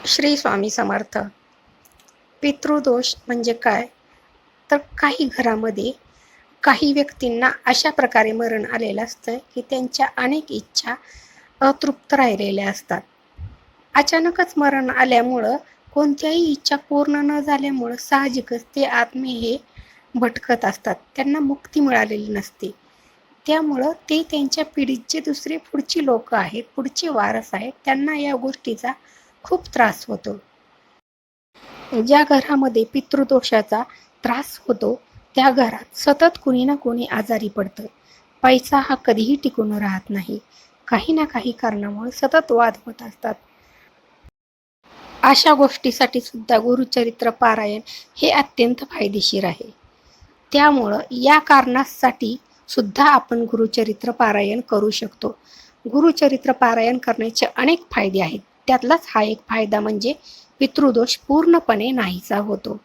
श्री स्वामी समर्थ. पितृदोष म्हणजे काय? तर काही घरामध्ये काही व्यक्तींना अशा प्रकारे मरण आलेलं असतं की त्यांच्या अनेक इच्छा अतृप्त राहिलेल्या असतात. अचानकच मरण आल्यामुळं कोणत्याही इच्छा पूर्ण न झाल्यामुळं साहजिकच ते आत्मे हे भटकत असतात. त्यांना मुक्ती मिळालेली नसते. त्यामुळं ते त्यांच्या पिढीत जे दुसरे पुढची लोक आहेत, पुढचे वारस आहेत, त्यांना या गोष्टीचा खूप त्रास होतो. ज्या घरामध्ये पितृदोषाचा त्रास होतो त्या घरात सतत कुणी ना कुणी आजारी पडतं. पैसा हा कधीही टिकून राहत नाही. काही ना काही कारणामुळे सतत वाद होत असतात. अशा गोष्टीसाठी सुद्धा गुरुचरित्र पारायण हे अत्यंत फायदेशीर आहे. त्यामुळं या कारणासाठी सुद्धा आपण गुरुचरित्र पारायण करू शकतो. गुरुचरित्र पारायण करण्याचे अनेक फायदे आहेत. त्यातलाच हा एक फायदा म्हणजे पितृदोष पूर्णपणे नाहीसा होतो.